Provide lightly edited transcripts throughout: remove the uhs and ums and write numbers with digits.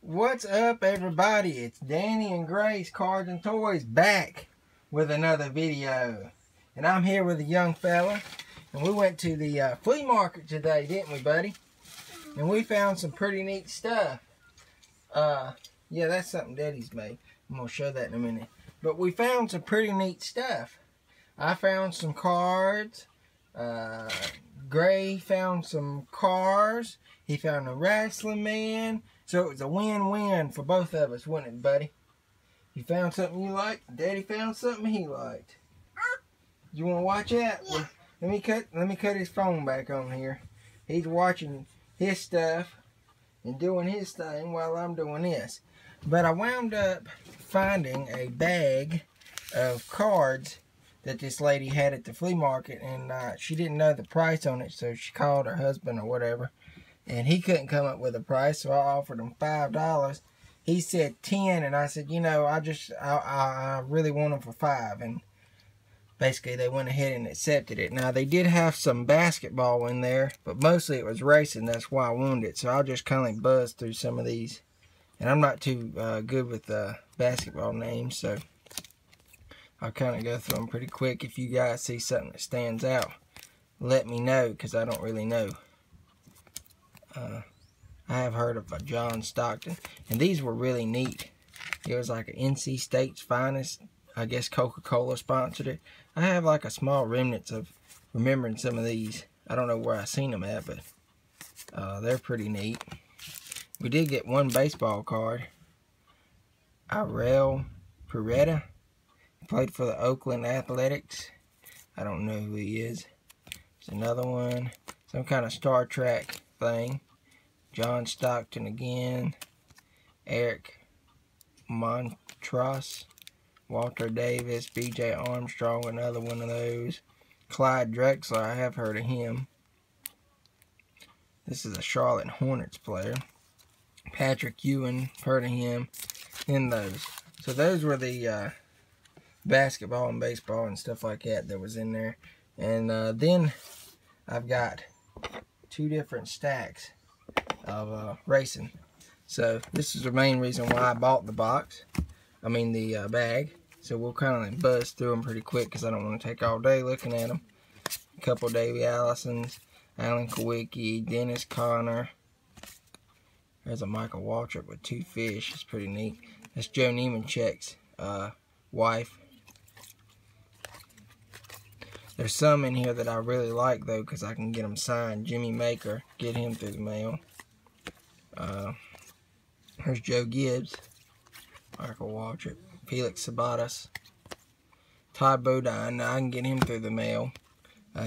What's up, everybody? It's Danny and Grace Cards and Toys back with another video. And I'm here with a young fella. And we went to the flea market today, didn't we, buddy? And we found some pretty neat stuff. Yeah, that's something Daddy's made. I'm going to show that in a minute. But we found some pretty neat stuff. I found some cards. Gray found some cars. He found a wrestling man. So it was a win-win for both of us, wasn't it, buddy? You found something you liked. Daddy found something he liked. You want to watch that? Yeah. Well, let me cut his phone back on here. He's watching his stuff and doing his thing while I'm doing this. But I wound up finding a bag of cards that this lady had at the flea market, and she didn't know the price on it, so she called her husband or whatever, and he couldn't come up with a price, so I offered him $5. He said 10, and I said, you know, I really want them for 5, and basically they went ahead and accepted it. Now, they did have some basketball in there, but mostly it was racing. That's why I wanted it, so I'll just kind of buzz through some of these, and I'm not too good with basketball names, so I'll kind of go through them pretty quick. If you guys see something that stands out, let me know, because I don't really know. I have heard of a John Stockton, and these were really neat. It was like an NC State's Finest. I guess Coca-Cola sponsored it. I have like a small remnants of remembering some of these. I don't know where I seen them at, but they're pretty neat. We did get one baseball card. Irel Peretta. Played for the Oakland Athletics. I don't know who he is. There's another one. Some kind of Star Trek thing. John Stockton again. Eric Montross. Walter Davis. B.J. Armstrong. Another one of those. Clyde Drexler. I have heard of him. This is a Charlotte Hornets player. Patrick Ewing. Heard of him. In those. So those were the basketball and baseball and stuff like that was in there. And then I've got 2 different stacks of racing. So this is the main reason why I bought the box. I mean the bag. So we'll kind of buzz through them pretty quick because I don't want to take all day looking at them. A couple Davey Allisons, Alan Kowicki, Dennis Conner. There's a Michael Waltrip with 2 fish. It's pretty neat. That's Joe Nemechek's wife. There's some in here that I really like, though, because I can get them signed. Jimmy Maker, get him through the mail. There's Joe Gibbs, Michael Waltrip, Felix Sabatas, Todd Bodine. Now, I can get him through the mail.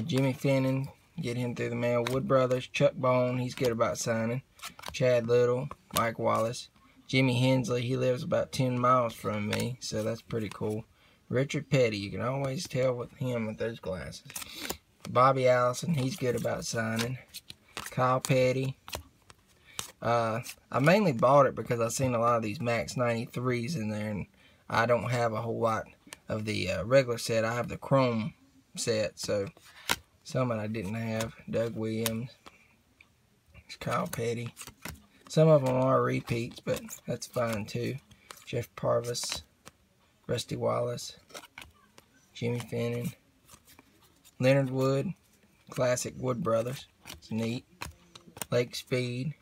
Jimmy Finnan, get him through the mail. Wood Brothers, Chuck Bone, he's good about signing. Chad Little, Mike Wallace. Jimmy Hensley, he lives about 10 miles from me, so that's pretty cool. Richard Petty, you can always tell with him with those glasses. Bobby Allison, he's good about signing. Kyle Petty. I mainly bought it because I've seen a lot of these Max 93s in there, and I don't have a whole lot of the regular set. I have the Chrome set, so some that I didn't have. Doug Williams. It's Kyle Petty. Some of them are repeats, but that's fine too. Jeff Parvis. Rusty Wallace, Jimmy Finnan, Leonard Wood, classic Wood Brothers, it's neat, Lake Speed.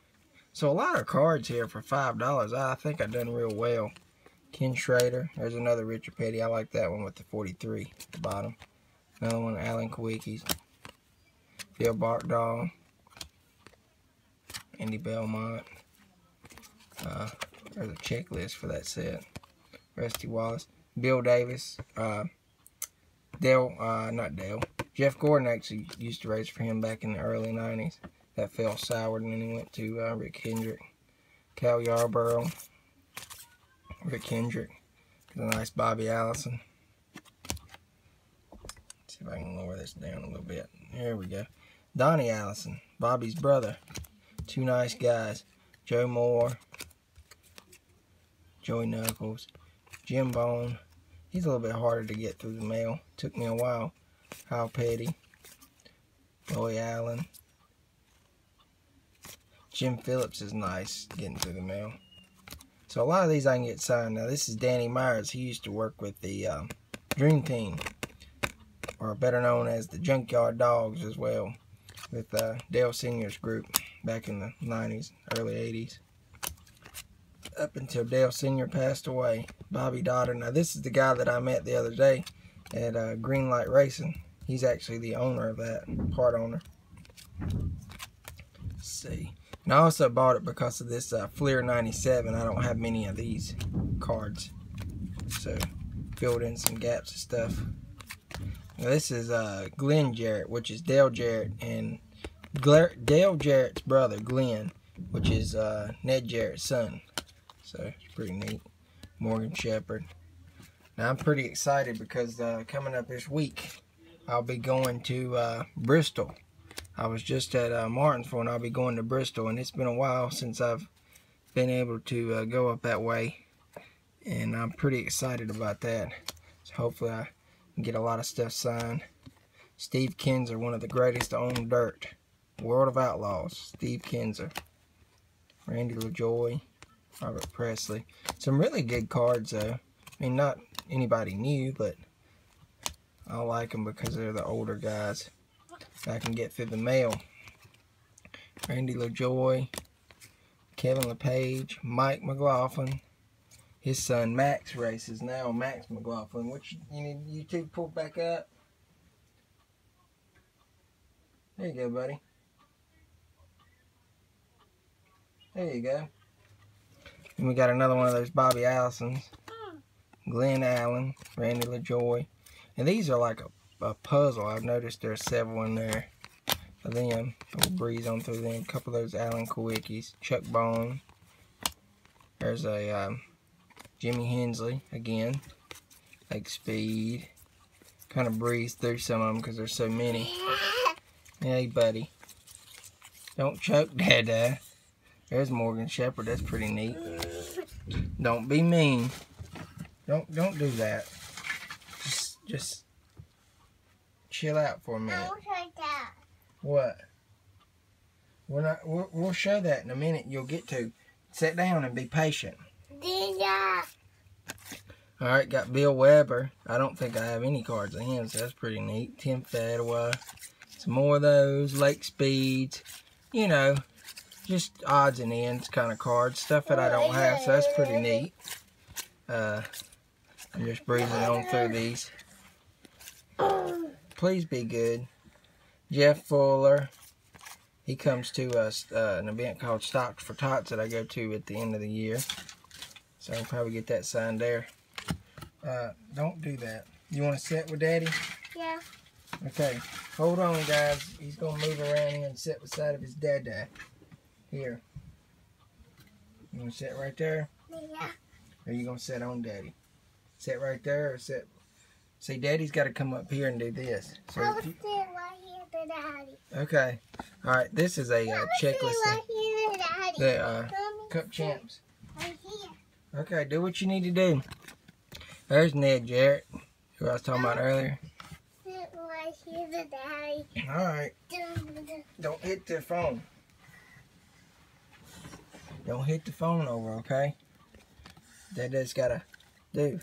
So a lot of cards here for $5. I think I've done real well. Ken Schrader, there's another Richard Petty. I like that one with the 43 at the bottom. Another one, Alan Kowicki, Phil Barkdahl, Andy Belmont. There's a checklist for that set. Rusty Wallace, Bill Davis, Jeff Gordon actually used to race for him back in the early 90s. That fell soured, and then he went to Rick Hendrick. Cal Yarborough, Rick Hendrick, a nice Bobby Allison. Let's see if I can lower this down a little bit. There we go. Donnie Allison, Bobby's brother. 2 nice guys. Joe Moore, Joey Knuckles. Jim Bone, he's a little bit harder to get through the mail. Took me a while. Kyle Petty, Roy Allen, Jim Phillips is nice getting through the mail. So a lot of these I can get signed. Now this is Danny Myers. He used to work with the Dream Team, or better known as the Junkyard Dogs as well, with Dale Sr.'s group back in the 90s, early 80s. Up until Dale Sr. passed away. Bobby Dotter. Now this is the guy that I met the other day at Greenlight Racing. He's actually the owner of that, part owner. Let's see. And I also bought it because of this Fleer 97. I don't have many of these cards, so filled in some gaps of stuff. Now this is Glenn Jarrett, which is Dale Jarrett, and Dale Jarrett's brother, Glenn, which is Ned Jarrett's son. So it's pretty neat. Morgan Shepherd. Now I'm pretty excited because coming up this week, I'll be going to Bristol. I was just at Martinsville, and I'll be going to Bristol, and it's been a while since I've been able to go up that way, and I'm pretty excited about that. So hopefully I can get a lot of stuff signed. Steve Kinzer, one of the greatest to own dirt. World of Outlaws, Steve Kinzer. Randy LaJoy, Robert Presley. Some really good cards though. I mean, not anybody new, but I like them because they're the older guys I can get through the mail. Randy LaJoy, Kevin LePage, Mike McLaughlin. His son Max races now. Max McLaughlin. What you need you two pull back up? There you go, buddy. There you go. And we got another one of those Bobby Allisons. Glenn Allen, Randy LaJoy. And these are like a puzzle. I've noticed there's several in there of them. We'll breeze on through them. A couple of those Alan Kowicki's. Chuck Bone. There's a Jimmy Hensley again. Lake Speed. Kind of breeze through some of them because there's so many. Hey, buddy. Don't choke, Dada. There's Morgan Shepherd. That's pretty neat. Don't be mean. Don't do that. Just chill out for a minute. Don't say that. What? We'll show that in a minute. You'll get to. Sit down and be patient. Yeah. All right, got Bill Weber. I don't think I have any cards of him, so that's pretty neat. Tim Fadwa. Some more of those. Lake Speeds. You know, just odds and ends kind of cards. Stuff that I don't have, so that's pretty neat. I'm just breezing on through these. Please be good. Jeff Fuller. He comes to us an event called Stocks for Tots that I go to at the end of the year. So I'll probably get that signed there. Don't do that. You want to sit with Daddy? Yeah. Okay. Hold on, guys. He's going to move around here and sit beside of his dad. Here. You want to sit right there? Yeah. Or you going to sit on Daddy? Sit right there or sit... See, Daddy's got to come up here and do this. So I will sit right here to Daddy. okay. All right. This is a checklist. Right here to Daddy. The Cup Champs. Right here. Okay, do what you need to do. There's Ned Jarrett, who I was talking about earlier. Sit right here to Daddy. All right. Don't hit the phone. Don't hit the phone over, okay? That's gotta do.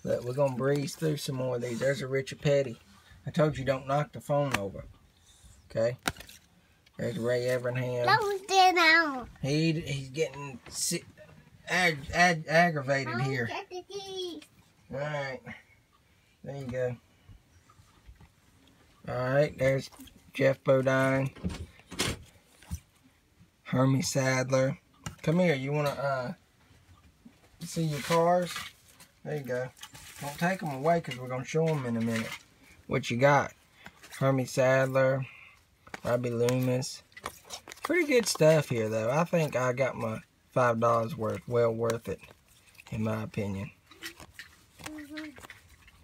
Look, we're gonna breeze through some more of these. There's a Richard Petty. I told you don't knock the phone over. Okay. There's Ray Evernham. Don't sit down. He's getting aggravated here. Get the keys. All right. There you go. All right. There's Jeff Bodine. Hermie Sadler. Come here. You wanna see your cars? There you go. Don't take them away because we're going to show them in a minute. What you got? Hermie Sadler. Robbie Loomis. Pretty good stuff here, though. I think I got my $5 worth. Well worth it, in my opinion.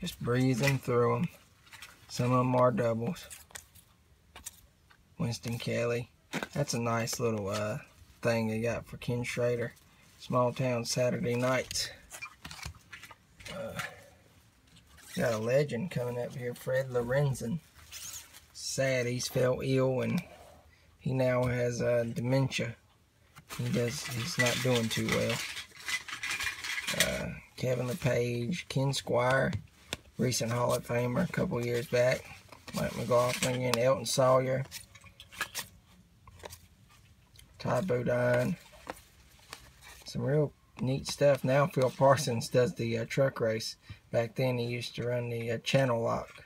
Just breezing through them. Some of them are doubles. Winston Kelly. That's a nice little thing they got for Ken Schrader. Small Town Saturday Nights. Got a legend coming up here, Fred Lorenzen. Sad he's fell ill and he now has dementia. He's not doing too well. Kevin LePage, Ken Squire, recent Hall of Famer a couple years back. Mike McLaughlin again, Elton Sawyer, Todd Bodine. Some real neat stuff. Now Phil Parsons does the truck race. Back then he used to run the channel lock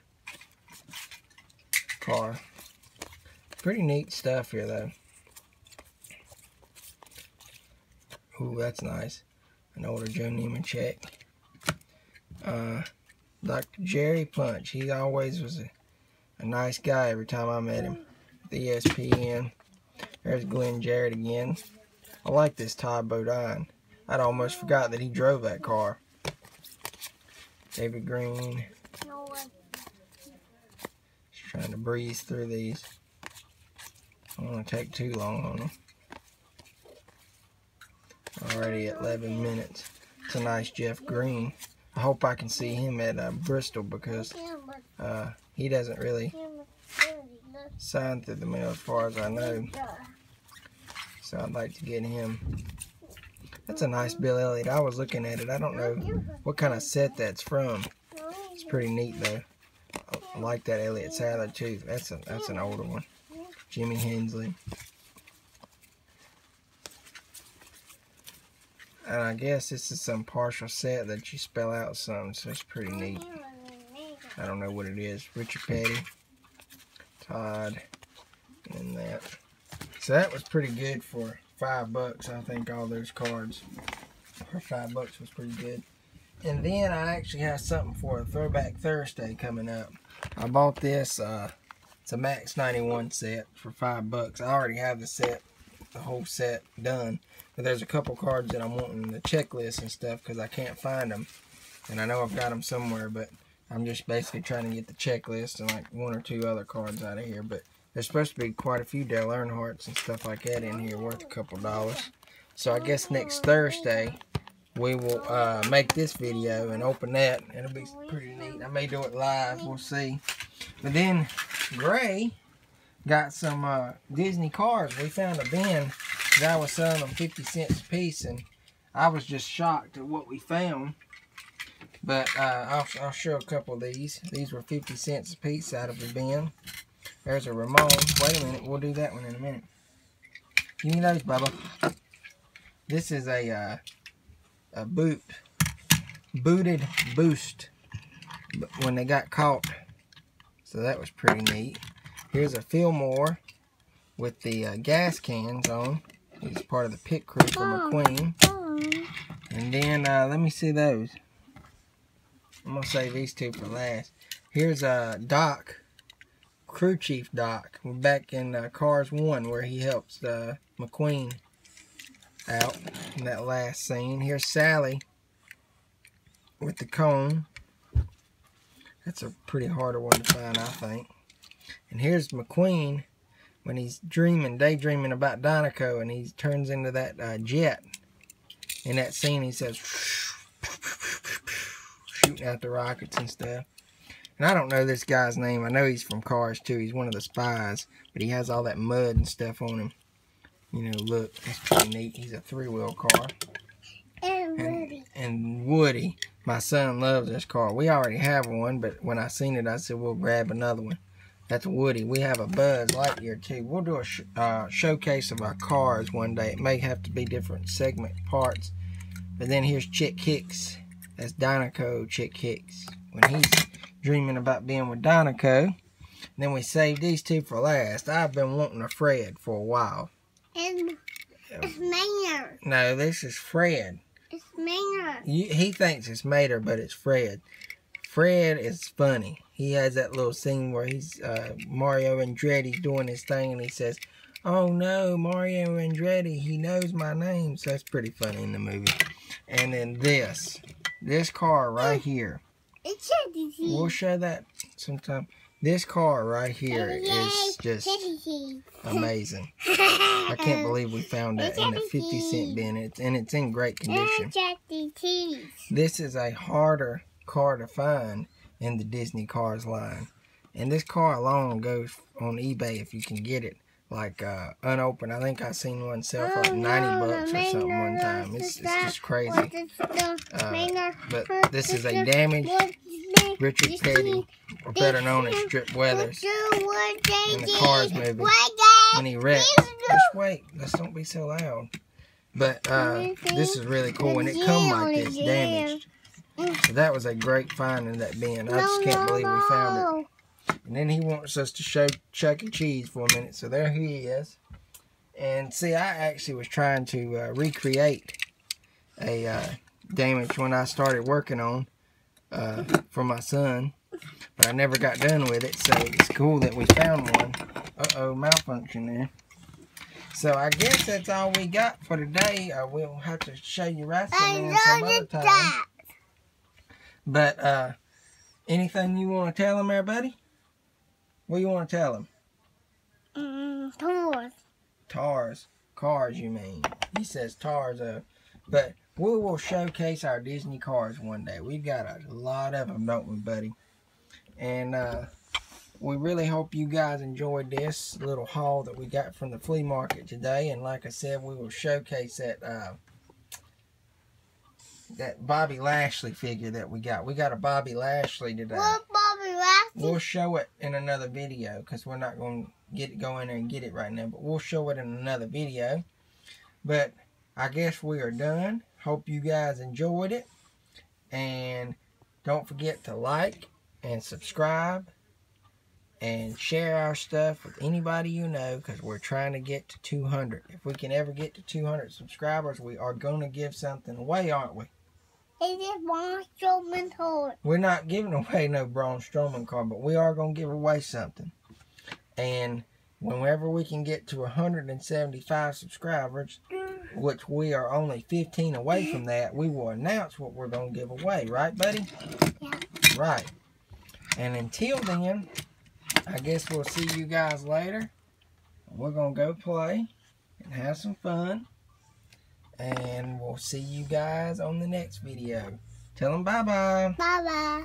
car. Pretty neat stuff here though. Ooh, that's nice. An older Joe Nemechek. Dr. Jerry Punch. He always was a nice guy every time I met him. The ESPN. There's Glenn Jarrett again. I like this Todd Bodine. I'd almost forgot that he drove that car. David Green. Just trying to breeze through these. I don't want to take too long on them. Already at 11 minutes. It's a nice Jeff Green. I hope I can see him at Bristol because he doesn't really sign through the mail as far as I know. So I'd like to get him. That's a nice Bill Elliott. I was looking at it. I don't know what kind of set that's from. It's pretty neat though. I like that Elliott Sadler too. That's an older one. Jimmy Hensley. And I guess this is some partial set that you spell out some, so it's pretty neat. I don't know what it is. Richard Petty, Todd, and that. So that was pretty good for $5. I think all those cards for $5 was pretty good. And then I actually have something for a Throwback Thursday coming up. I bought this. It's a Max 91 set for $5. I already have the set, the whole set done. But there's a couple cards that I'm wanting the checklist and stuff because I can't find them. And I know I've got them somewhere, but I'm just basically trying to get the checklist and like one or two other cards out of here. But there's supposed to be quite a few Dale Earnhardts and stuff like that in here worth a couple dollars. So I guess next Thursday we will make this video and open that. It'll be pretty neat. I may do it live. We'll see. But then Gray got some Disney cards. We found a bin. The guy was selling them 50 cents a piece, and I was just shocked at what we found. But I'll show a couple of these. These were 50 cents a piece out of the bin. There's a Ramon. Wait a minute, we'll do that one in a minute. Give me those, Bubba. This is a booted boost when they got caught. So that was pretty neat. Here's a Fillmore with the gas cans on. He's part of the pit crew for McQueen. And then, let me see those. I'm going to save these two for last. Here's Doc, Crew Chief Doc. We're back in Cars 1 where he helps McQueen out in that last scene. Here's Sally with the cone. That's a pretty harder one to find, I think. And here's McQueen when he's daydreaming about Dinoco, and he turns into that jet. In that scene, he says, shooting out the rockets and stuff. And I don't know this guy's name. I know he's from Cars 2. He's one of the spies, but he has all that mud and stuff on him. You know, look, that's pretty neat. He's a 3-wheel car. And Woody. My son loves this car. We already have one, but when I seen it, I said, we'll grab another one. That's Woody. We have a Buzz Lightyear too. We'll do a showcase of our cars one day. It may have to be different segment parts. But then here's Chick Hicks. That's Dinoco Chick Hicks. When he's dreaming about being with Dinoco. And then we saved these two for last. I've been wanting a Fred for a while. And it's Maynard. No, this is Fred. It's Maynard. He thinks it's Mater, but it's Fred. Fred is funny. He has that little scene where he's Mario Andretti doing his thing, and he says, "Oh no, Mario Andretti, he knows my name." So that's pretty funny in the movie. And then this car right here. It's We'll show that sometime. This car right here is just amazing. I can't believe we found that in the 50-cent bin, and it's in great condition. This is a harder car to find in the Disney Cars line. And this car alone goes on eBay if you can get it like unopened. I think I seen one sell for like 90 bucks or something one time. It's just crazy. But this is a damaged Richard Petty, or better known as Strip Weathers, in the Cars movie. When he wrecked. Just wait. Let's don't be so loud. But this is really cool, and it come like this, damaged. So that was a great find in that bin. I just can't believe we found it. And then he wants us to show Chuck E. Cheese for a minute. So there he is. And see, I actually was trying to recreate a damage when I started working on for my son. But I never got done with it. So it's cool that we found one. Uh-oh, malfunction there. So I guess that's all we got for today. We'll have to show you wrestling some other time. But anything you want to tell him there, buddy? What do you want to tell him? Tours. Tars. Cars, you mean. He says Tars. But we will showcase our Disney cars one day. We've got a lot of them, don't we, buddy? And we really hope you guys enjoyed this little haul that we got from the flea market today. And like I said, we will showcase that Bobby Lashley figure that we got. We got a Bobby Lashley today. What Bobby Lashley? We'll show it in another video because we're not going to go in there and get it right now. But we'll show it in another video. But I guess we are done. Hope you guys enjoyed it. And don't forget to like and subscribe and share our stuff with anybody you know, because we're trying to get to 200. If we can ever get to 200 subscribers, we are going to give something away, aren't we? It is Braun Strowman toy. We're not giving away no Braun Strowman card, but we are going to give away something. And whenever we can get to 175 subscribers, which we are only 15 away from that, we will announce what we're going to give away. Right, buddy? Yeah. Right. And until then, I guess we'll see you guys later. We're going to go play and have some fun. And we'll see you guys on the next video. Tell them bye-bye. Bye-bye.